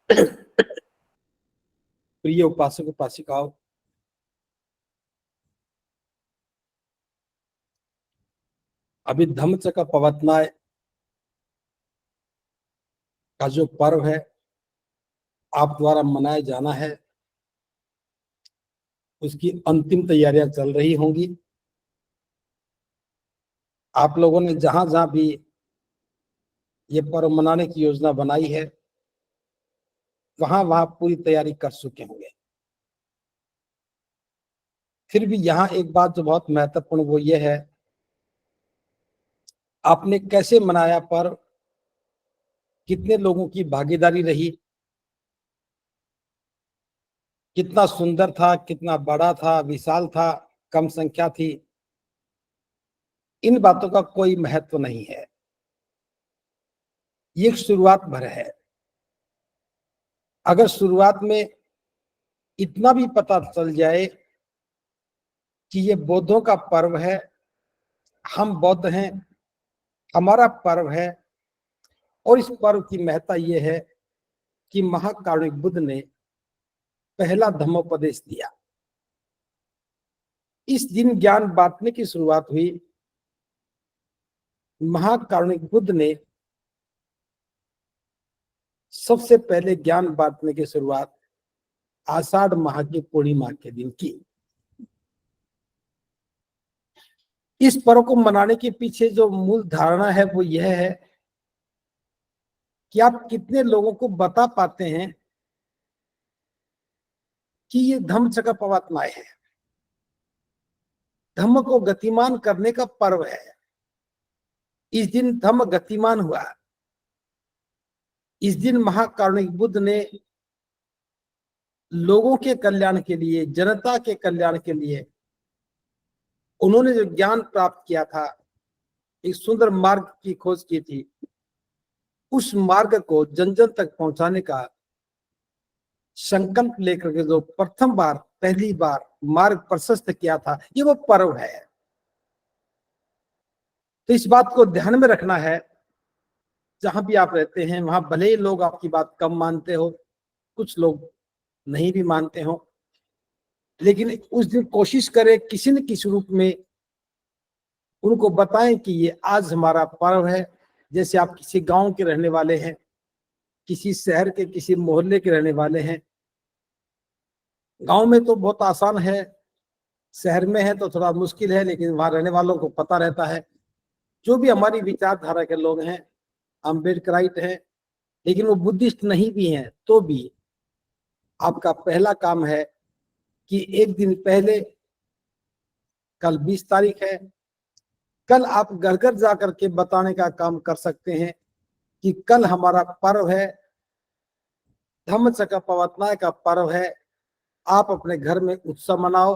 प्रिय उपासक उपासिकाओं, अभी धम्मचक्र प्रवर्तनाय का जो पर्व है आप द्वारा मनाया जाना है, उसकी अंतिम तैयारियां चल रही होंगी। आप लोगों ने जहां जहां भी ये पर्व मनाने की योजना बनाई है, वहां वहां पूरी तैयारी कर चुके होंगे। फिर भी यहाँ एक बात जो बहुत महत्वपूर्ण वो ये है, आपने कैसे मनाया पर्व, कितने लोगों की भागीदारी रही, कितना सुंदर था, कितना बड़ा था, विशाल था, कम संख्या थी, इन बातों का कोई महत्व नहीं है। ये एक शुरुआत भर है। अगर शुरुआत में इतना भी पता चल जाए कि ये बौद्धों का पर्व है, हम बौद्ध हैं, हमारा पर्व है, और इस पर्व की महत्ता ये है कि महाकारुणिक बुद्ध ने पहला धम्मोपदेश दिया। इस दिन ज्ञान बांटने की शुरुआत हुई। महाकारुणिक बुद्ध ने सबसे पहले ज्ञान बांटने की शुरुआत आषाढ़ माह की पूर्णिमा के दिन की। इस पर्व को मनाने के पीछे जो मूल धारणा है वो यह है कि आप कितने लोगों को बता पाते हैं कि ये धम्मचक्र प्रवर्तनाय है, धम्म को गतिमान करने का पर्व है। इस दिन धम्म गतिमान हुआ। इस दिन महाकारुणिक बुद्ध ने लोगों के कल्याण के लिए, जनता के कल्याण के लिए, उन्होंने जो ज्ञान प्राप्त किया था, एक सुंदर मार्ग की खोज की थी, उस मार्ग को जन जन तक पहुंचाने का संकल्प लेकर के जो प्रथम बार, पहली बार मार्ग प्रशस्त किया था, ये वो पर्व है। तो इस बात को ध्यान में रखना है। जहां भी आप रहते हैं वहां भले ही लोग आपकी बात कम मानते हो, कुछ लोग नहीं भी मानते हो, लेकिन उस दिन कोशिश करें किसी न किसी रूप में उनको बताएं कि ये आज हमारा पर्व है। जैसे आप किसी गांव के रहने वाले हैं, किसी शहर के किसी मोहल्ले के रहने वाले हैं। गांव में तो बहुत आसान है, शहर में है तो थोड़ा मुश्किल है, लेकिन वहां रहने वालों को पता रहता है। जो भी हमारी विचारधारा के लोग हैं, अम्बेडकराइट हैं, लेकिन वो बुद्धिस्ट नहीं भी हैं, तो भी आपका पहला काम है कि एक दिन पहले, कल 20 तारीख है, कल आप घर घर जाकर के बताने का काम कर सकते हैं कि कल हमारा पर्व है, धम्मचक्र प्रवर्तनाय का पर्व है। आप अपने घर में उत्सव मनाओ,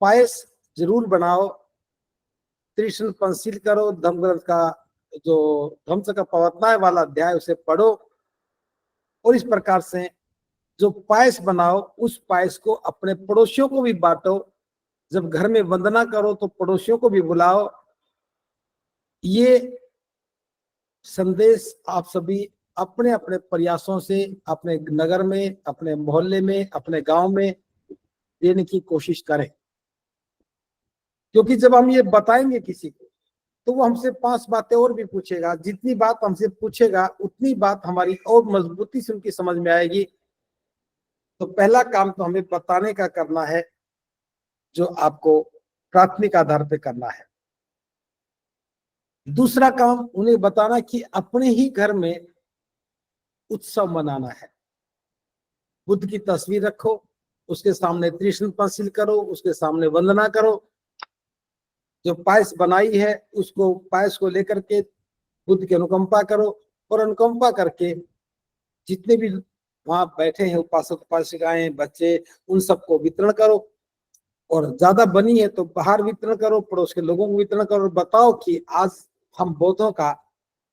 पायस जरूर बनाओ, त्रिशूल पंसील करो, धम्मग्रंथ का जो धम्मचक्र प्रवर्तनाय वाला अध्याय उसे पढ़ो, और इस प्रकार से जो पायस बनाओ उस पायस को अपने पड़ोसियों को भी बांटो। जब घर में वंदना करो तो पड़ोसियों को भी बुलाओ। ये संदेश आप सभी अपने अपने प्रयासों से अपने नगर में, अपने मोहल्ले में, अपने गांव में देने की कोशिश करें। क्योंकि जब हम ये बताएंगे किसी को, तो वो हमसे 5 बातें और भी पूछेगा। जितनी बात हमसे पूछेगा उतनी बात हमारी और मजबूती से उनकी समझ में आएगी। तो पहला काम तो हमें बताने का करना है, जो आपको प्राथमिक आधार पे करना है। दूसरा काम उन्हें बताना कि अपने ही घर में उत्सव मनाना है। बुद्ध की तस्वीर रखो, उसके सामने त्रिशूल पंसील करो, उसके सामने वंदना करो, जो पायस बनाई है उसको, पायस को लेकर के बुद्ध की अनुकंपा करो, और अनुकंपा करके जितने भी वहां बैठे हैं उपासक उपासिकाएं, बच्चे, उन सबको वितरण करो। और ज्यादा बनी है तो बाहर वितरण करो, पड़ोस के लोगों को वितरण करो, और बताओ कि आज हम बौद्धों का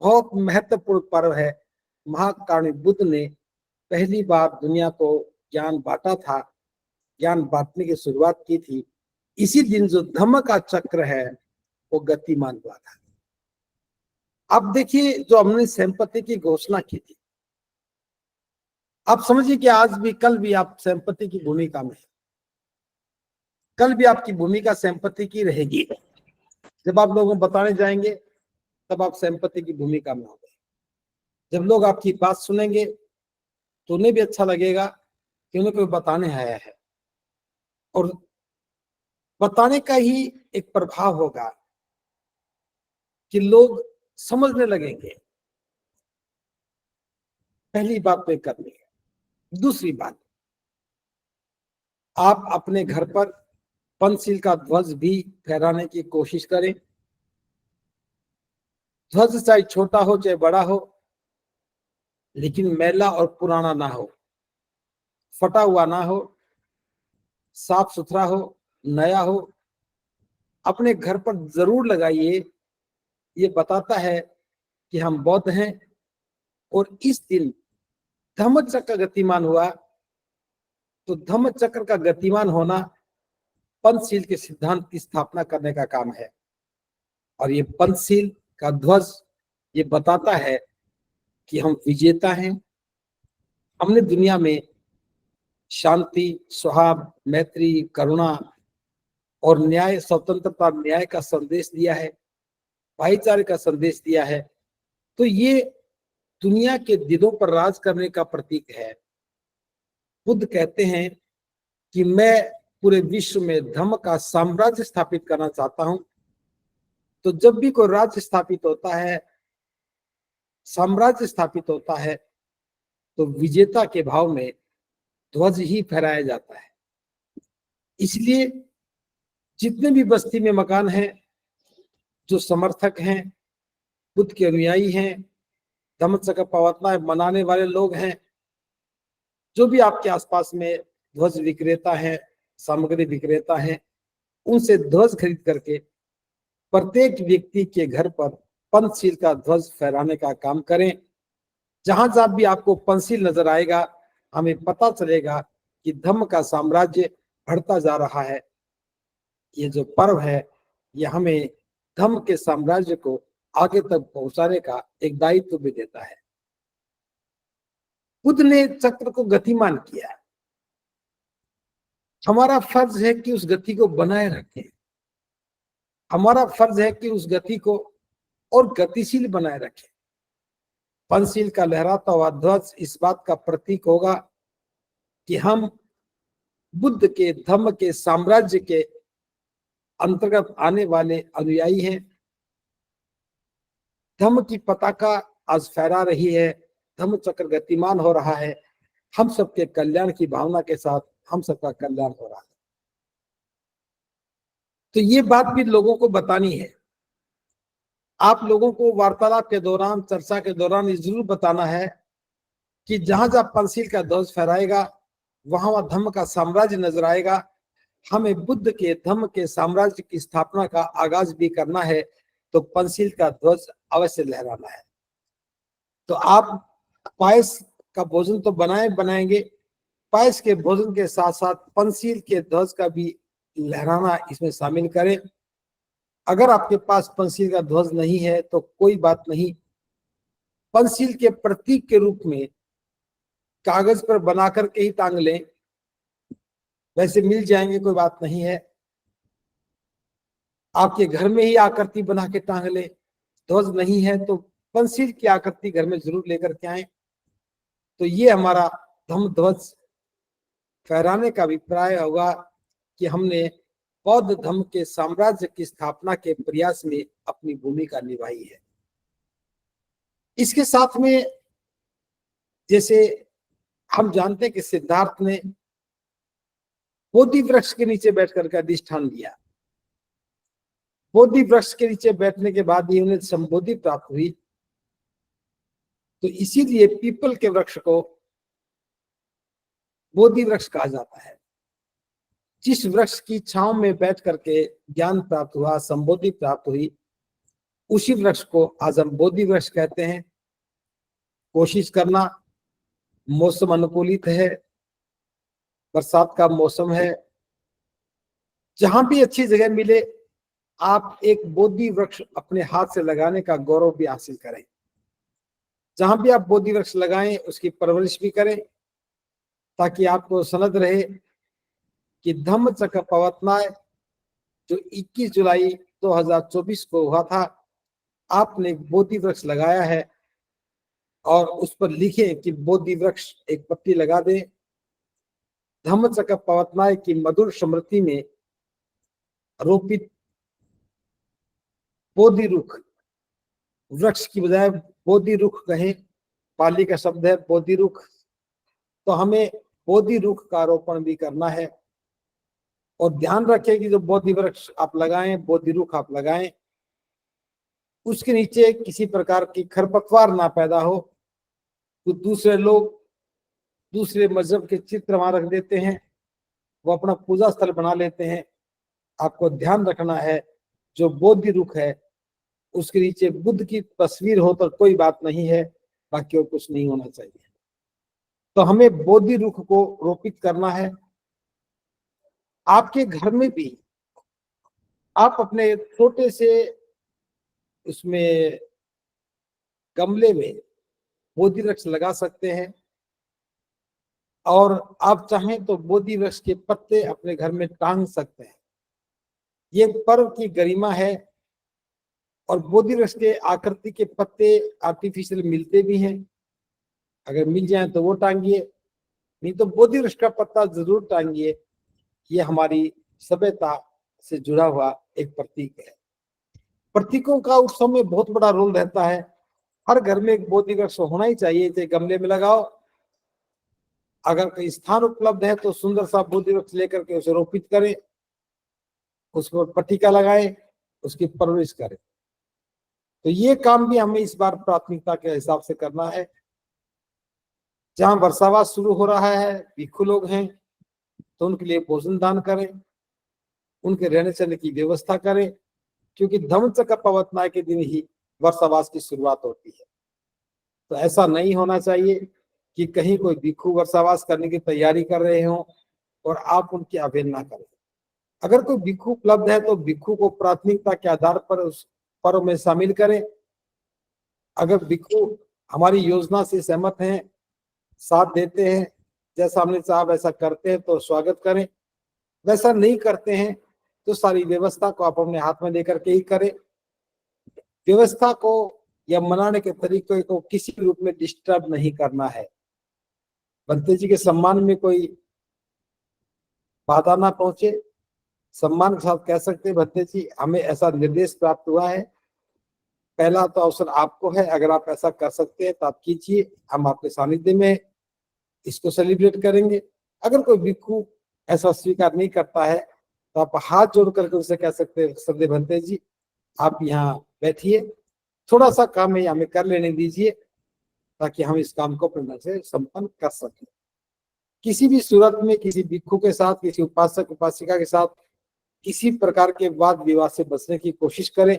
बहुत महत्वपूर्ण पर्व है। महाकारुणिक बुद्ध ने पहली बार दुनिया को ज्ञान बांटा था, ज्ञान बांटने की शुरुआत की थी। इसी दिन जो धम्म का चक्र है वो गतिमान हुआ था। अब देखिए, जो हमने संपत्ति की घोषणा की थी, आप समझिए कि आज भी कल भी आप संपत्ति की भूमिका में, कल भी आपकी भूमिका संपत्ति की रहेगी। जब आप लोगों को बताने जाएंगे तब आप संपत्ति की भूमिका में होंगे। जब लोग आपकी बात सुनेंगे तो उन्हें भी अच्छा लगेगा कि उन्हें कोई बताने आया है, और बताने का ही एक प्रभाव होगा कि लोग समझने लगेंगे। पहली बात तो करनी है। दूसरी बात, आप अपने घर पर पंचशील का ध्वज भी फहराने की कोशिश करें। ध्वज चाहे छोटा हो चाहे बड़ा हो, लेकिन मैला और पुराना ना हो, फटा हुआ ना हो, साफ सुथरा हो, नया हो। अपने घर पर जरूर लगाइए। ये बताता है कि हम बौद्ध हैं, और इस दिन धम्म चक्र गतिमान हुआ। तो धम्म चक्र का गतिमान होना पंचशील के सिद्धांत की स्थापना करने का काम है। और ये पंचशील का ध्वज ये बताता है कि हम विजेता हैं। हमने दुनिया में शांति, सौहार्द, मैत्री, करुणा और न्याय, स्वतंत्रता, न्याय का संदेश दिया है, भाईचारे का संदेश दिया है। तो ये दुनिया के दिलों पर राज करने का प्रतीक है। बुद्ध कहते हैं कि मैं पूरे विश्व में धर्म का साम्राज्य स्थापित करना चाहता हूं। तो जब भी कोई राज्य स्थापित होता है, साम्राज्य स्थापित होता है, तो विजेता के भाव में ध्वज ही फहराया जाता है। इसलिए जितने भी बस्ती में मकान हैं, जो समर्थक हैं, बुद्ध के अनुयायी हैं, धम्म चक्र प्रवर्तन मनाने वाले लोग हैं, जो भी आपके आसपास में ध्वज विक्रेता हैं, सामग्री विक्रेता हैं, उनसे ध्वज खरीद करके प्रत्येक व्यक्ति के घर पर पंचशील का ध्वज फहराने का काम करें। जहां जहां भी आपको पंचशील नजर आएगा, हमें पता चलेगा कि धम्म का साम्राज्य बढ़ता जा रहा है। ये जो पर्व है, ये हमें धम्म के साम्राज्य को आगे तक पहुंचाने का एक दायित्व भी देता है। बुद्ध ने चक्र को गतिमान किया। हमारा फर्ज है कि उस गति को बनाए रखें। हमारा फर्ज है कि उस गति को और गतिशील बनाए रखें। पंचशील का लहराता हुआ ध्वज इस बात का प्रतीक होगा कि हम बुद्ध के धम्म के साम्राज्य के अंतर्गत आने वाले अनुयायी हैं। धम्म की पताका आज फहरा रही है, धम्म चक्र गतिमान हो रहा है। हम सबके कल्याण की भावना के साथ हम सबका कल्याण हो रहा है। तो ये बात भी लोगों को बतानी है। आप लोगों को वार्तालाप के दौरान, चर्चा के दौरान ये जरूर बताना है कि जहां जहां पंचशील का ध्वज फहराएगा, वहां वहां धम्म का साम्राज्य नजर आएगा। हमें बुद्ध के धम्म के साम्राज्य की स्थापना का आगाज भी करना है, तो पंचशील का ध्वज अवश्य लहराना है। तो आप पायस का भोजन तो बनाएंगे, पायस के भोजन के साथ साथ पंचशील के ध्वज का भी लहराना इसमें शामिल करें। अगर आपके पास पंचशील का ध्वज नहीं है तो कोई बात नहीं, पंचशील के प्रतीक के रूप में कागज पर बनाकर के ही टांग लें, वैसे मिल जाएंगे, कोई बात नहीं है। आपके घर में ही आकृति बना के टांग लें। ध्वज नहीं है तो पंचशील की आकृति घर में जरूर लेकर के आए। तो ये हमारा धम्म ध्वज फहराने का अभिप्राय होगा कि हमने बौद्ध धर्म के साम्राज्य की स्थापना के प्रयास में अपनी भूमिका निभाई है। इसके साथ में जैसे हम जानते हैं कि सिद्धार्थ ने बोधि वृक्ष के नीचे बैठ करके अधिष्ठान लिया। बोधि वृक्ष के नीचे बैठने के बाद ही उन्हें संबोधि प्राप्त हुई। तो इसीलिए पीपल के वृक्ष को बोधि वृक्ष कहा जाता है। जिस वृक्ष की छांव में बैठ करके ज्ञान प्राप्त हुआ, संबोधि प्राप्त हुई, उसी वृक्ष को आज हम बोधि वृक्ष कहते हैं। कोशिश करना, मौसम अनुकूलित है, बरसात का मौसम है, जहां भी अच्छी जगह मिले आप एक बोधि वृक्ष अपने हाथ से लगाने का गौरव भी हासिल करें। जहां भी आप बोधि वृक्ष लगाएं उसकी परवरिश भी करें, ताकि आपको सनद रहे कि धम्मचक्र प्रवर्तनाय जो 21 जुलाई 2024 को हुआ था, आपने एक बोधि वृक्ष लगाया है और उस पर लिखे कि बोधि वृक्ष एक पट्टी लगा दे। धम्मचक्र प्रवर्तनाय की मधुर स्मृति में रोपित बोधि रुख, वृक्ष की बजाय बोधि रुख कहें, पाली का शब्द है बोधि रुख, तो हमें बोधि रुख का आरोपण भी करना है। और ध्यान रखें कि जो बोधि वृक्ष आप लगाएं, बोधि रुख आप लगाएं, उसके नीचे किसी प्रकार की खरपतवार ना पैदा हो। तो दूसरे लोग दूसरे मजहब के चित्र वहां रख देते हैं, वो अपना पूजा स्थल बना लेते हैं। आपको ध्यान रखना है, जो बोधि रुख है उसके नीचे बुद्ध की तस्वीर हो तो कोई बात नहीं है, बाकी और कुछ नहीं होना चाहिए। तो हमें बोधि रुख को रोपित करना है। आपके घर में भी आप अपने छोटे से उसमें गमले में बोधि वृक्ष लगा सकते हैं, और आप चाहें तो बोधि वृक्ष के पत्ते अपने घर में टांग सकते हैं। ये पर्व की गरिमा है। और बोधि वृक्ष के आकृति के पत्ते आर्टिफिशियल मिलते भी हैं, अगर मिल जाए तो वो टांगिए, नहीं तो बोधि वृक्ष का पत्ता जरूर टांगिए। ये हमारी सभ्यता से जुड़ा हुआ एक प्रतीक है। प्रतीकों का उत्सव में बहुत बड़ा रोल रहता है। हर घर में एक बोधि वृक्ष होना ही चाहिए, चाहे गमले में लगाओ, अगर कोई स्थान उपलब्ध है तो सुंदर सा बोधि वृक्ष लेकर के उसे रोपित करें, उसको पट्टिका लगाएं, उसकी परवरिश करें। तो ये काम भी हमें इस बार प्राथमिकता के हिसाब से करना है। जहां वर्षावास शुरू हो रहा है, भिक्षु लोग हैं, तो उनके लिए भोजन दान करें, उनके रहने सहने की व्यवस्था करें, क्योंकि धम्मचक्र प्रवर्तनाय के दिन ही वर्षावास की शुरुआत होती है। तो ऐसा नहीं होना चाहिए कि कहीं कोई भिक्षु वर्षावास करने की तैयारी कर रहे हो और आप उनकी अवहेलना करें। अगर कोई भिक्षु उपलब्ध है तो भिक्षु को प्राथमिकता के आधार पर उस पर्व में शामिल करें। अगर भिक्षु हमारी योजना से सहमत हैं, साथ देते हैं, जैसा हमने चाहा वैसा करते हैं तो स्वागत करें। वैसा नहीं करते हैं तो सारी व्यवस्था को आप अपने हाथ में लेकर के ही करें। व्यवस्था को या मनाने के तरीके को किसी रूप में डिस्टर्ब नहीं करना है। बंते जी के सम्मान में कोई बाधा ना पहुंचे। सम्मान के साथ कह सकते हैं, भत्ते जी हमें ऐसा निर्देश प्राप्त हुआ है, पहला तो अवसर आपको है, अगर आप ऐसा कर सकते हैं तो आप कीजिए, हम आपके सानिध्य में इसको सेलिब्रेट करेंगे। अगर कोई भिक्षु ऐसा स्वीकार नहीं करता है तो आप हाथ जोड़ करके उनसे कह सकते हैं, श्रद्धेय भंते जी आप यहाँ बैठिए, थोड़ा सा काम है हमें कर लेने दीजिए, ताकि हम इस काम को पूर्ण से संपन्न कर सकें। किसी भी सूरत में किसी भिक्षु के साथ, किसी उपासक उपासिका के साथ किसी प्रकार के वाद विवाद से बचने की कोशिश करें,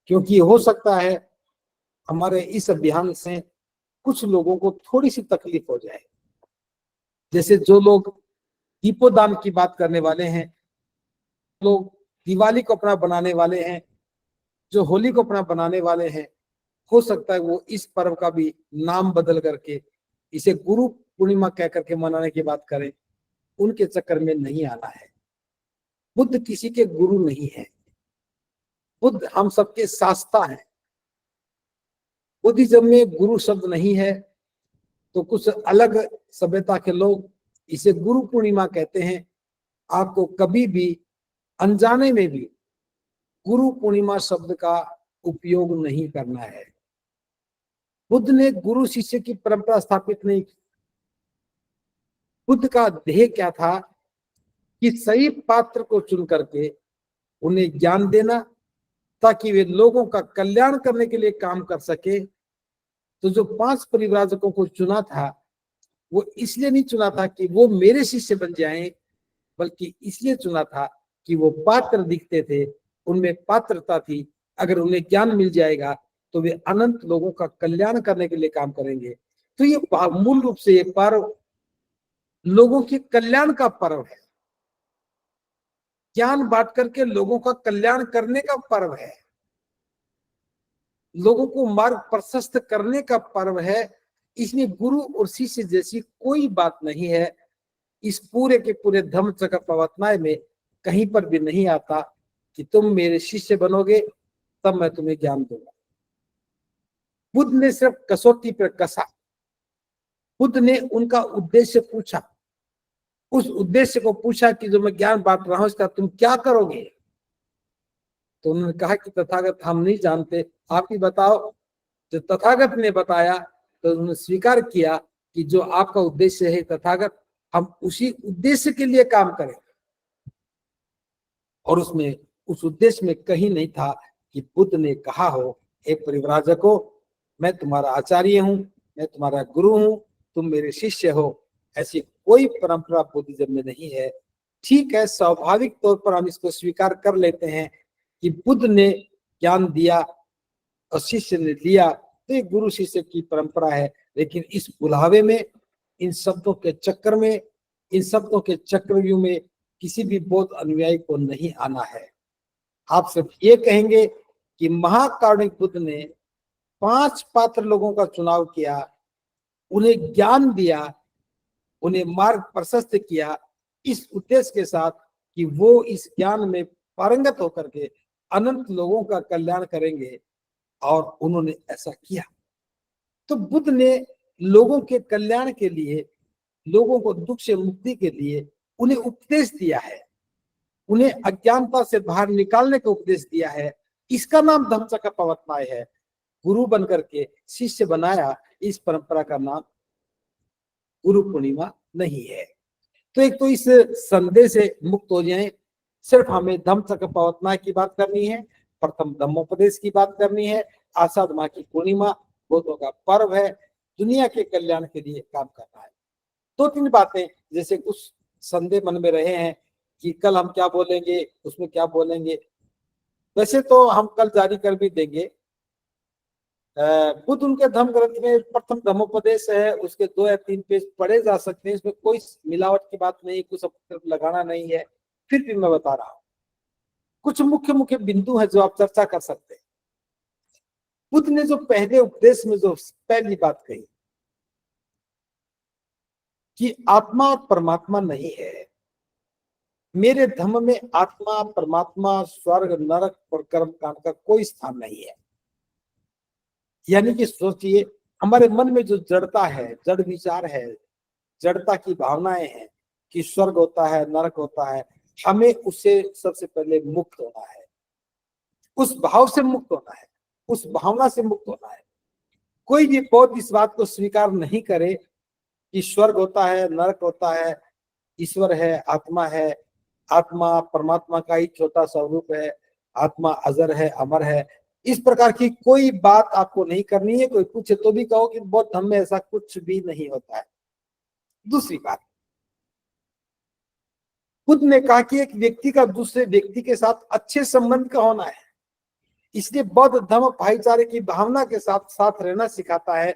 क्योंकि हो सकता है हमारे इस अभियान से कुछ लोगों को थोड़ी सी तकलीफ हो जाए। जैसे जो लोग दीपोदान की बात करने वाले हैं, लोग दिवाली को अपना बनाने वाले हैं, जो होली को अपना बनाने वाले हैं, हो सकता है वो इस पर्व का भी नाम बदल करके इसे गुरु पूर्णिमा कह करके मनाने की बात करें। उनके चक्कर में नहीं आना है। बुद्ध किसी के गुरु नहीं है, बुद्ध हम सबके शास्ता हैं। बुद्धिज्म में गुरु शब्द नहीं है, तो कुछ अलग सभ्यता के लोग इसे गुरु पूर्णिमा कहते हैं। आपको कभी भी अनजाने में भी गुरु पूर्णिमा शब्द का उपयोग नहीं करना है। बुद्ध ने गुरु शिष्य की परंपरा स्थापित नहीं की। बुद्ध का ध्येय क्या था कि सही पात्र को चुन करके उन्हें ज्ञान देना, ताकि वे लोगों का कल्याण करने के लिए काम कर सके। तो जो 5 परिव्राजकों को चुना था, वो इसलिए नहीं चुना था कि वो मेरे शिष्य बन जाएं, बल्कि इसलिए चुना था कि वो पात्र दिखते थे, उनमें पात्रता थी। अगर उन्हें ज्ञान मिल जाएगा तो वे अनंत लोगों का कल्याण करने के लिए काम करेंगे। तो ये मूल रूप से ये पर्व लोगों के कल्याण का पर्व है, ज्ञान बांट करके लोगों का कल्याण करने का पर्व है, लोगों को मार्ग प्रशस्त करने का पर्व है। इसलिए गुरु और शिष्य जैसी कोई बात नहीं है। इस पूरे के पूरे धम्म चक्र प्रवर्तनाय में कहीं पर भी नहीं आता कि तुम मेरे शिष्य बनोगे तब मैं तुम्हें ज्ञान दूंगा। बुद्ध ने सिर्फ कसौटी पर कसा। बुद्ध ने उनका उद्देश्य पूछा। उस उद्देश्य को पूछा कि जो मैं ज्ञान बांट रहा हूं इसका तुम क्या करोगे। तो उन्होंने कहा कि तथागत हम नहीं जानते, आप ही बताओ। जो तथागत ने बताया तो उन्होंने स्वीकार किया कि जो आपका उद्देश्य है तथागत, हम उसी उद्देश्य के लिए काम करें। और उसमें उस उद्देश्य में कहीं नहीं था कि बुद्ध ने कहा हो, हे परिव्राजकों, मैं तुम्हारा आचार्य हूं, मैं तुम्हारा गुरु हूं, तुम मेरे शिष्य हो। ऐसी कोई परंपरा बुद्धिज्म में नहीं है। ठीक है, स्वाभाविक तौर पर हम इसको स्वीकार कर लेते हैं कि बुद्ध ने ज्ञान दिया और शिष्य ने लिया, तो ये गुरु शिष्य की परंपरा है। लेकिन इस बुलावे में, इन शब्दों के चक्कर में, इन शब्दों के चक्रव्यूह में किसी भी बौद्ध अनुयायी को नहीं आना है। आप सिर्फ ये कहेंगे कि महाकारुणिक बुद्ध ने 5 पात्र लोगों का चुनाव किया, उन्हें ज्ञान दिया, उन्हें मार्ग प्रशस्त किया, इस उद्देश्य के साथ कि वो इस ज्ञान में पारंगत होकर के अनंत लोगों का कल्याण करेंगे, और उन्होंने ऐसा किया। तो बुद्ध ने लोगों के कल्याण के लिए, लोगों को दुख से मुक्ति के लिए उन्हें उपदेश दिया है, उन्हें अज्ञानता से बाहर निकालने का उपदेश दिया है। इसका नाम धम्मचक्र प्रवर्तनाय है। गुरु बनकर के शिष्य बनाया, इस परंपरा का नाम गुरु पूर्णिमा नहीं है। तो एक तो इस संदेश से मुक्त हो जाए। सिर्फ हमें धम्मचक्र प्रवर्तनाय की बात करनी है, प्रथम धम्मोपदेश की बात करनी है, आषाढ़ माह की पूर्णिमा बुद्धों का पर्व है, दुनिया के कल्याण के लिए काम करना है। 2-3 बातें, जैसे कुछ संदेह मन में रहे हैं कि कल हम क्या बोलेंगे, उसमें क्या बोलेंगे। वैसे तो हम कल जारी कर भी देंगे। खुद उनके धम्म ग्रंथ में प्रथम धम्मोपदेश है, उसके 2 या 3 पेज पढ़े जा सकते हैं। इसमें कोई मिलावट की बात नहीं, कुछ लगाना नहीं है। फिर भी मैं बता रहा हूं, कुछ मुख्य मुख्य बिंदु है जो आप चर्चा कर सकते हैं। बुद्ध ने जो पहले उपदेश में जो पहली बात कही कि आत्मा परमात्मा नहीं है, मेरे धम्म में आत्मा परमात्मा स्वर्ग नरक और कर्म कांड का कोई स्थान नहीं है। यानी कि सोचिए, हमारे मन में जो जड़ता है, जड़ विचार है, जड़ता की भावनाएं हैं कि स्वर्ग होता है, नरक होता है, हमें उससे सबसे पहले मुक्त होना है, उस भाव से मुक्त होना है, उस भावना से मुक्त होना है। कोई भी बौद्ध इस बात को स्वीकार नहीं करे कि स्वर्ग होता है, नरक होता है, ईश्वर है, आत्मा परमात्मा का ही छोटा स्वरूप है, आत्मा अजर है, अमर है। इस प्रकार की कोई बात आपको नहीं करनी है। कोई पूछे तो भी कहो कि बौद्ध धर्म में ऐसा कुछ भी नहीं होता है। दूसरी बात, बुद्ध ने कहा कि एक व्यक्ति का दूसरे व्यक्ति के साथ अच्छे संबंध का होना है। इसलिए बौद्ध धर्म भाईचारे की भावना के साथ साथ रहना सिखाता है।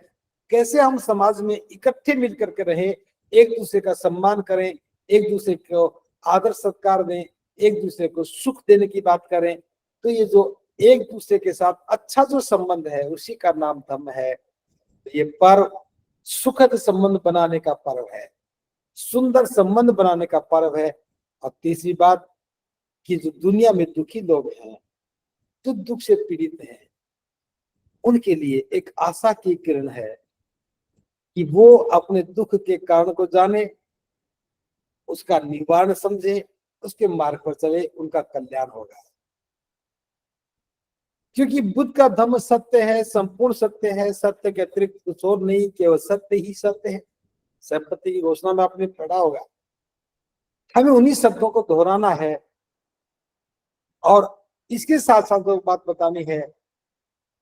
कैसे हम समाज में इकट्ठे मिलकर के रहें, एक दूसरे का सम्मान करें, एक दूसरे को आदर सत्कार दें, एक दूसरे को सुख देने की बात करें। तो ये जो एक दूसरे के साथ अच्छा जो संबंध है, उसी का नाम धम्म है। तो ये पर्व सुखद संबंध बनाने का पर्व है, सुंदर संबंध बनाने का पर्व है। और तीसरी बात कि जो दुनिया में दुखी लोग हैं, जो दुख से पीड़ित हैं, उनके लिए एक आशा की किरण है कि वो अपने दुख के कारण को जाने, उसका निवारण समझे, उसके मार्ग पर चले, उनका कल्याण होगा। क्योंकि बुद्ध का धम्म सत्य है, संपूर्ण सत्य है, सत्य के अतिरिक्त कुछ और नहीं, केवल सत्य ही सत्य है। संपत्ति की घोषणा में आपने पढ़ा होगा। हमें उन्हीं शब्दों को दोहराना है। और इसके साथ साथ एक बात बतानी है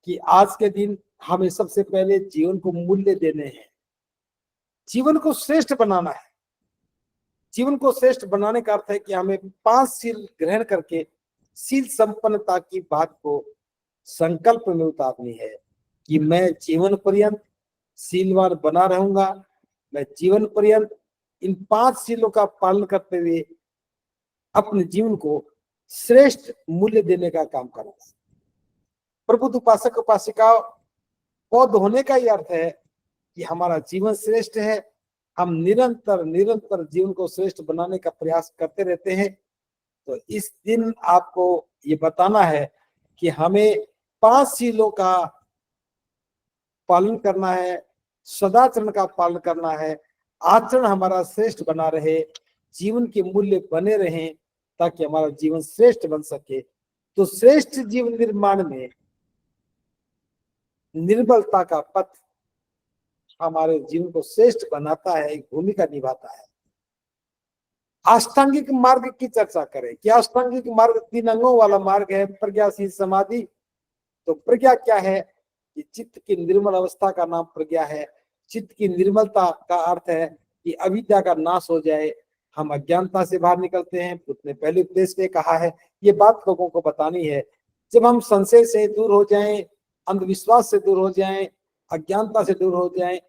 कि आज के दिन हमें सबसे पहले जीवन को मूल्य देने हैं, जीवन को श्रेष्ठ बनाना है। जीवन को श्रेष्ठ बनाने का अर्थ है कि हमें 5 शील ग्रहण करके शील संपन्नता की बात को संकल्प में उतारनी है कि मैं जीवन पर्यंत शीलवान बना रहूंगा। मैं जीवन पर्यंत इन 5 शीलों का पालन करते हुए अपने जीवन को श्रेष्ठ मूल्य देने का काम करूंगा। प्रबुद्ध उपासक उपासिका बौद्ध होने का ही अर्थ है कि हमारा जीवन श्रेष्ठ है, हम निरंतर निरंतर जीवन को श्रेष्ठ बनाने का प्रयास करते रहते हैं, तो इस दिन आपको ये बताना है कि हमें 5 सीलों का पालन करना है, सदाचरण का पालन करना है, आचरण हमारा श्रेष्ठ बना रहे, जीवन के मूल्य बने रहें, ताकि हमारा जीवन श्रेष्ठ बन सके। तो श्रेष्ठ जीवन निर्माण में निर्बलता का पथ हमारे जीवन को श्रेष्ठ बनाता है, एक भूमिका निभाता है। अष्टांगिक मार्ग की चर्चा करें कि अष्टांगिक मार्ग 3 अंगों वाला मार्ग है, प्रज्ञाशील समाधि। तो प्रज्ञा क्या है कि चित्त की निर्मल अवस्था का नाम प्रज्ञा है। चित्त की निर्मलता का अर्थ है कि अविद्या का नाश हो जाए, हम अज्ञानता से बाहर निकलते हैं। बुद्ध ने पहले उपदेश में कहा है, ये बात लोगों को बतानी है। जब हम संशय से दूर हो जाएं, अंधविश्वास से दूर हो जाएं, अज्ञानता से दूर हो जाएं,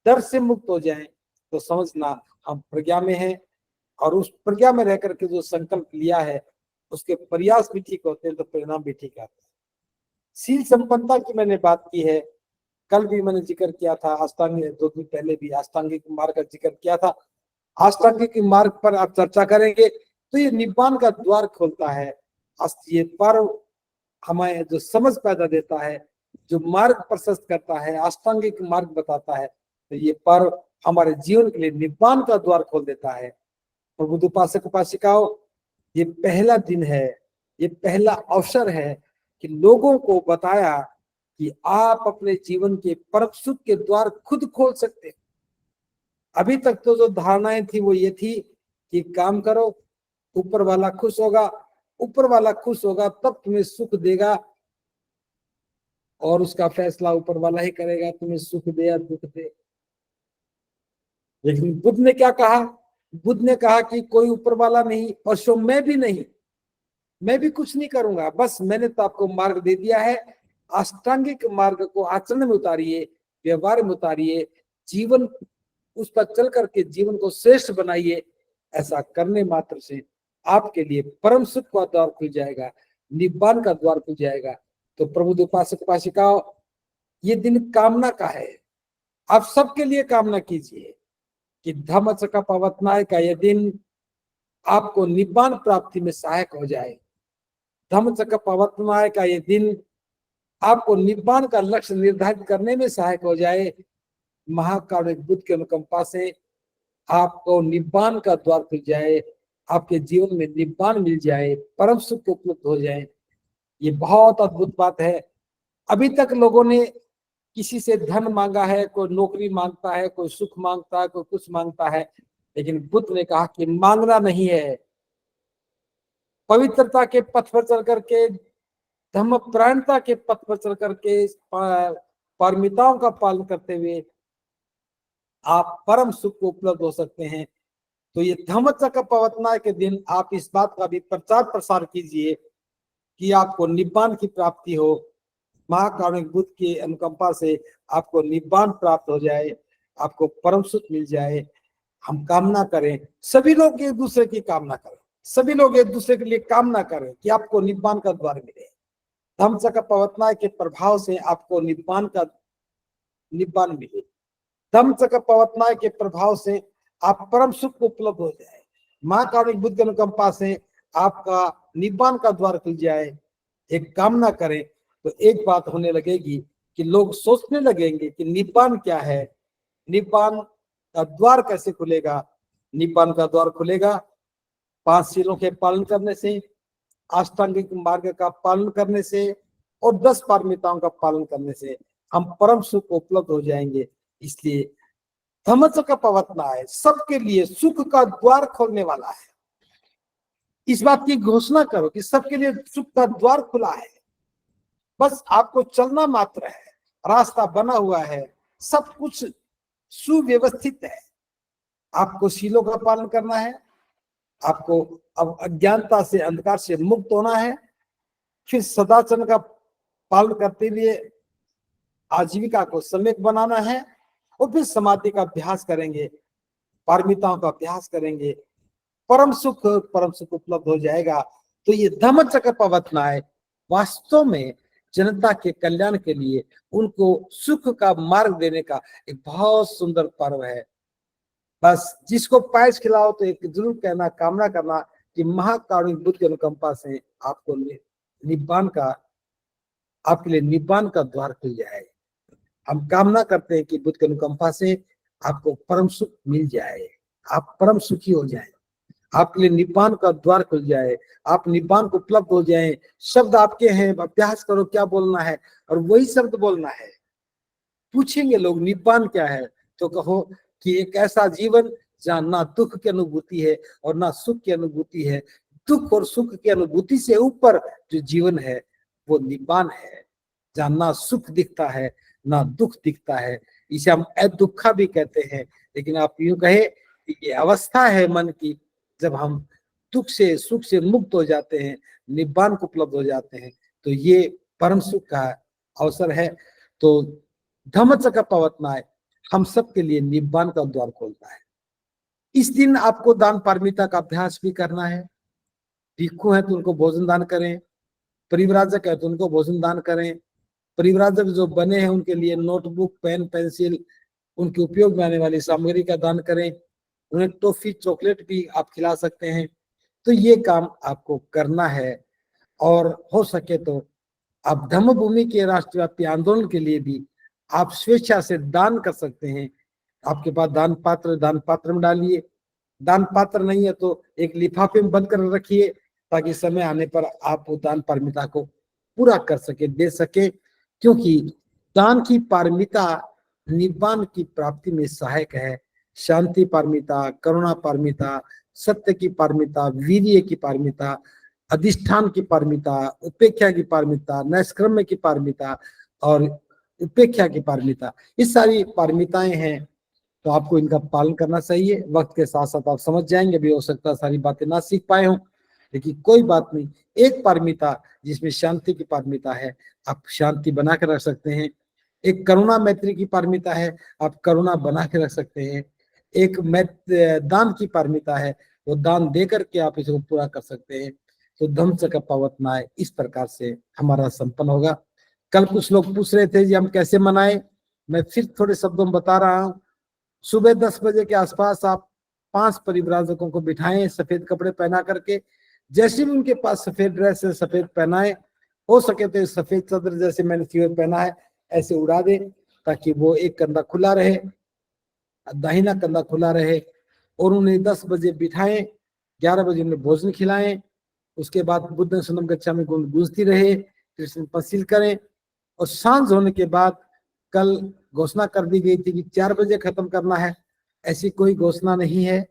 डर से मुक्त हो जाएं, तो समझना हम प्रज्ञा में हैं। और उस प्रज्ञा में रह करके जो संकल्प लिया है, उसके प्रयास भी ठीक होते हैं, तो परिणाम भी ठीक आते हैं। शील संपन्नता की मैंने बात की है, कल भी मैंने जिक्र किया था। अष्टांगिक 2 दिन पहले भी अष्टांगिक मार्ग का जिक्र किया था। अष्टांगिक मार्ग पर आप चर्चा करेंगे तो ये निब्बान का द्वार खोलता है। ये पर्व हमें जो समझ पैदा देता है, जो मार्ग प्रशस्त करता है, अष्टांगिक मार्ग बताता है, तो ये पर्व हमारे जीवन के लिए निब्बान का द्वार खोल देता है। प्रबुद्ध उपासक उपासिकाओं, ये पहला दिन है, ये पहला अवसर है कि लोगों को बताया कि आप अपने जीवन के परम सुख के द्वार खुद खोल सकते हैं। अभी तक तो जो धारणाएं थी वो ये थी कि काम करो, ऊपर वाला खुश होगा, ऊपर वाला खुश होगा तब तुम्हें सुख देगा, और उसका फैसला ऊपर वाला ही करेगा, तुम्हें सुख दे या दुख दे। लेकिन बुद्ध ने क्या कहा? बुद्ध ने कहा कि कोई ऊपर वाला नहीं, और सो मैं भी नहीं, मैं भी कुछ नहीं करूंगा, बस मैंने तो आपको मार्ग दे दिया है। अष्टांगिक मार्ग को आचरण में उतारिए, व्यवहार में उतारिए, जीवन उस पर चल करके जीवन को श्रेष्ठ बनाइए। ऐसा करने मात्र से आपके लिए परम सुख का द्वार खुल जाएगा, निब्बान का द्वार खुल जाएगा। तो प्रबुद्ध उपासक उपासिकाओं, ये दिन कामना का है। आप सबके लिए कामना कीजिए कि धम्मचक्र प्रवर्तनाय का यह दिन आपको निब्बान प्राप्ति में सहायक हो जाए। धम्मचक्र प्रवर्तनाय का यह दिन आपको निब्बान का लक्ष्य निर्धारित करने में सहायक हो जाए। महाकारुणिक बुद्ध के अनुकंपा से आपको निब्बान का द्वार खुल जाए, आपके जीवन में निब्बान मिल जाए, परम सुख उपलब्ध हो जाए। ये बहुत अद्भुत बात है। अभी तक लोगों ने किसी से धन मांगा है, कोई नौकरी मांगता है, कोई सुख मांगता है, कोई कुछ मांगता है, लेकिन बुद्ध ने कहा कि मांगना नहीं है। पवित्रता के पथ पर चल करके, धम्म प्राणता के पथ पर चल करके, पारमिताओं का पालन करते हुए आप परम सुख को उपलब्ध हो सकते हैं। तो ये धम्मचक्र प्रवर्तनाय के दिन आप इस बात का भी प्रचार प्रसार कीजिए कि आपको निब्बान की प्राप्ति हो। महाकारुणिक बुद्ध की अनुकंपा से आपको निब्बान प्राप्त हो जाए, आपको परम सुख मिल जाए। हम कामना करें, सभी लोग एक दूसरे की कामना करें, सभी लोग एक दूसरे के लिए कामना करें कि आपको निब्बान का द्वार मिले। धम्मचक्र प्रवर्तनाय के प्रभाव से आपको निब्बान मिले। धम्मचक्र प्रवर्तनाय के प्रभाव से आप परम सुख को उपलब्ध हो जाए। महाकारुणिक बुद्ध की अनुकंपा से आपका निब्बान का द्वार खुल जाए। एक कामना करें तो एक बात होने लगेगी कि लोग सोचने लगेंगे कि निब्बान क्या है, निब्बान का द्वार कैसे खुलेगा। निब्बान का द्वार खुलेगा 5 सीलों के पालन करने से, अष्टांगिक मार्ग का पालन करने से, और 10 पारमिताओं का पालन करने से हम परम सुख को उपलब्ध हो जाएंगे। इसलिए धम्मचक्र प्रवर्तनाय सबके लिए सुख का द्वार खोलने वाला है। इस बात की घोषणा करो कि सबके लिए सुख का द्वार खुला है, बस आपको चलना मात्र है। रास्ता बना हुआ है, सब कुछ सुव्यवस्थित है। आपको शीलों का पालन करना है, आपको अब अज्ञानता से, अंधकार से मुक्त होना है, फिर सदाचरण का पालन करते हुए आजीविका को सम्यक बनाना है, और फिर समाधि का अभ्यास करेंगे, पारमिताओं का अभ्यास करेंगे, परम सुख उपलब्ध हो जाएगा। तो ये धम्मचक्र प्रवर्तनाय वास्तव में जनता के कल्याण के लिए, उनको सुख का मार्ग देने का एक बहुत सुंदर पर्व है। बस जिसको पायस खिलाओ तो एक जरूर कहना, कामना करना कि महाकारुणिक बुद्ध की अनुकंपा से आपको निब्बान का, आपके लिए निब्बान का द्वार खुल जाए। हम कामना करते हैं कि बुद्ध की अनुकंपा से आपको परम सुख मिल जाए, आप परम सुखी हो जाए, आपके लिए निब्बान का द्वार खुल जाए, आप निब्बान को उपलब्ध हो जाए। शब्द आपके हैं, अभ्यास करो क्या बोलना है और वही शब्द बोलना है। पूछेंगे लोग निब्बान क्या है, तो कहो कि एक ऐसा जीवन जहाँ ना दुख की अनुभूति है और ना सुख की अनुभूति है। दुख और सुख की अनुभूति से ऊपर जो जीवन है वो निब्बान है, जहाँ ना सुख दिखता है ना दुख दिखता है। इसे हम अदुखा भी कहते हैं। लेकिन आप यूं कहे कि ये अवस्था है मन की, जब हम दुख से सुख से मुक्त हो जाते हैं, निब्बान को उपलब्ध हो जाते हैं, तो ये परम सुख का अवसर है। तो धम्मचक्र प्रवर्तनाय हम सबके लिए निब्बान का द्वार खोलता है। इस दिन आपको दान पारमिता का अभ्यास भी करना है। भिक्षु है तो उनको भोजन दान करें, परिव्राजक है तो उनको भोजन दान करें। परिव्राजक जो बने हैं उनके लिए नोटबुक, पेन, पेंसिल, उनके उपयोग में आने वाली सामग्री का दान करें। उन्हें टॉफी, चॉकलेट भी आप खिला सकते हैं। तो ये काम आपको करना है। और हो सके तो आप धम्म भूमि के राष्ट्रव्यापी आंदोलन के लिए भी आप स्वेच्छा से दान कर सकते हैं। आपके पास दान पात्र में डालिए। दान पात्र नहीं है तो एक लिफाफे में बंद कर रखिए, ताकि समय आने पर आप वो दान पारमिता को पूरा कर सके, दे सके। क्योंकि दान की पारमिता निब्बान की प्राप्ति में सहायक है। शांति पारमिता, करुणा पारमिता, सत्य की पारमिता, वीर्य की पारमिता, अधिष्ठान की पारमिता, उपेक्षा की पारमिता, नैष्क्रम्य की पारमिता और उपेक्षा की पारमिता, ये सारी पारमिताएं हैं। तो आपको इनका पालन करना चाहिए। वक्त के साथ साथ आप समझ जाएंगे भी, हो सकता है सारी बातें ना सीख पाए हों, लेकिन कोई बात नहीं। एक पारमिता जिसमें शांति की पारमिता है, आप शांति बना के रख सकते हैं। एक करुणा मैत्री की पारमिता है, आप करुणा बना के रख सकते हैं। एक दान की पारमिता है, वो दान दे करके आप इसको पूरा कर सकते हैं। तो धम्मचक्र प्रवर्तनाय इस प्रकार से हमारा संपन्न होगा। कल कुछ लोग पूछ रहे थे जी हम कैसे मनाएं, मैं फिर थोड़े शब्दों में बता रहा हूँ। सुबह 10 बजे के आसपास आप 5 परिव्राजकों को बिठाएं, सफेद कपड़े पहना करके। जैसे भी उनके पास सफेद ड्रेस है, सफेद पहनाएं। हो सके तो सफेद चादर जैसे मैंने फिर पहना है ऐसे उड़ा दें, ताकि वो एक कंधा खुला रहे, दाहिना कंधा खुला रहे। और उन्हें 10 बजे बिठाएं, 11 बजे उन्हें भोजन खिलाएं। उसके बाद बुद्ध सुनम गच्छामि गूंजती रहे, कृष्ण पसील करें। और सांझ होने के बाद, कल घोषणा कर दी गई थी कि 4 बजे खत्म करना है, ऐसी कोई घोषणा नहीं है।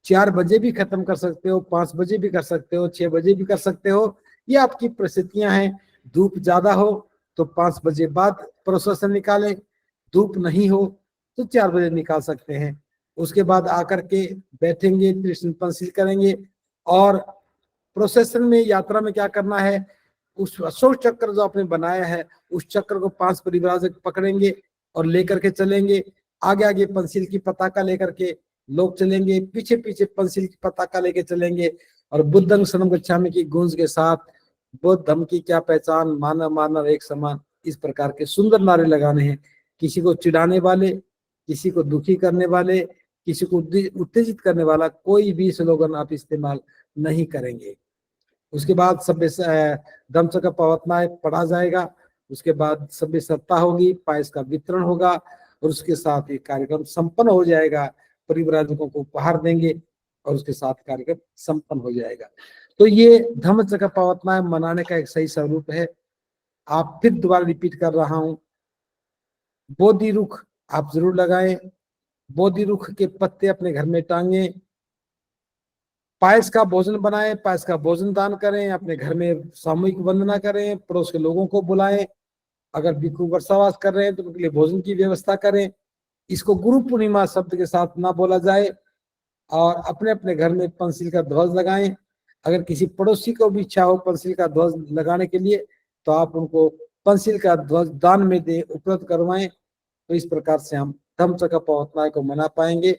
4 बजे भी खत्म कर सकते हो, 5 बजे भी कर सकते हो, 6 बजे भी कर सकते हो, ये आपकी परिस्थितियां हैं। धूप ज्यादा हो तो 5 बजे बाद प्रोसेसर निकालें, धूप नहीं हो तो 4 बजे निकाल सकते हैं। उसके बाद आकर के बैठेंगे, कृष्ण पंसील करेंगे। और प्रोसेसन में, यात्रा में क्या करना है, उस अशोक चक्र जो आपने बनाया है, उस चक्र को 5 परिव्राजक पकड़ेंगे और लेकर के चलेंगे। आगे आगे पंसील की पताका लेकर के लोग चलेंगे, पीछे पीछे पंसील की पताका लेके चलेंगे। और बुद्धं शरणं गच्छामि की गूंज के साथ, बुद्ध धम्म की क्या पहचान, मानव मानव एक समान, इस प्रकार के सुंदर नारे लगाने हैं। किसी को चिढ़ाने वाले, किसी को दुखी करने वाले, किसी को उत्तेजित करने वाला कोई भी स्लोगन आप इस्तेमाल नहीं करेंगे। उसके बाद सभ्य धम्मचक्र प्रवर्तनाय पढ़ा जाएगा। उसके बाद सभ्य सत्ता होगी, पायस का वितरण होगा और उसके साथ ये कार्यक्रम संपन्न हो जाएगा। परिव्राजकों को उपहार देंगे और उसके साथ कार्यक्रम संपन्न हो जाएगा। तो ये धम्मचक्र प्रवर्तनाय मनाने का एक सही स्वरूप है। आप फिर दोबारा रिपीट कर रहा हूं, बोधि रुख आप जरूर लगाएं, बोधि रुख के पत्ते अपने घर में टांगे, पायस का भोजन बनाएं, पायस का भोजन दान करें, अपने घर में सामूहिक वंदना करें, पड़ोस के लोगों को बुलाएं। अगर भिक्षु वर्षावास कर रहे हैं तो उनके लिए भोजन की व्यवस्था करें। इसको गुरु पूर्णिमा शब्द के साथ ना बोला जाए। और अपने अपने घर में पंसील का ध्वज लगाएं। अगर किसी पड़ोसी को भी इच्छा हो पंसील का ध्वज लगाने के लिए, तो आप उनको पंसील का ध्वज दान में दे उपलब्ध करवाएं। तो इस प्रकार से हम धम्मचक्र प्रवर्तनाय को मना पाएंगे।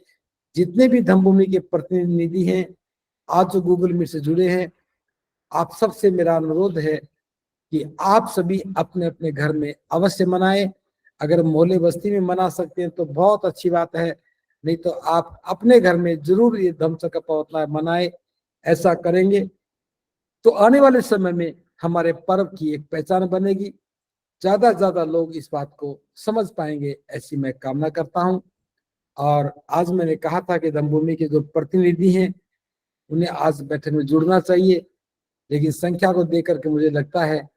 जितने भी धम्मभूमि के प्रतिनिधि हैं, आज जो गूगल मीट से जुड़े हैं, आप सबसे मेरा अनुरोध है कि आप सभी अपने अपने घर में अवश्य मनाएं। अगर मोहल्ले बस्ती में मना सकते हैं तो बहुत अच्छी बात है, नहीं तो आप अपने घर में जरूर ये धम्म चक्र प्रवर्तन मनाएं। ऐसा करेंगे तो आने वाले समय में हमारे पर्व की एक पहचान बनेगी, ज्यादा से ज्यादा लोग इस बात को समझ पाएंगे, ऐसी मैं कामना करता हूं। और आज मैंने कहा था कि धम्मभूमि के जो प्रतिनिधि हैं उन्हें आज बैठक में जुड़ना चाहिए, लेकिन संख्या को देख करके मुझे लगता है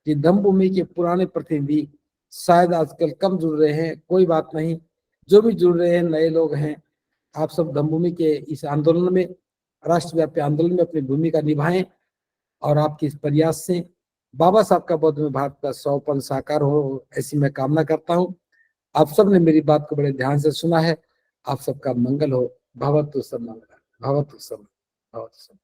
कि धम्मभूमि के पुराने प्रतिनिधि शायद आजकल कम जुड़ रहे हैं। कोई बात नहीं, जो भी जुड़ रहे हैं नए लोग हैं, आप सब धम्मभूमि के इस आंदोलन में, राष्ट्रव्यापी आंदोलन में अपनी भूमिका निभाएं और आपके इस प्रयास से बाबा साहब का बौद्ध में भारत का 100% साकार हो, ऐसी मैं कामना करता हूं। आप सब ने मेरी बात को बड़े ध्यान से सुना है। आप सबका मंगल हो। भवतु सब मंगल, भवतु सब, भवतु सब।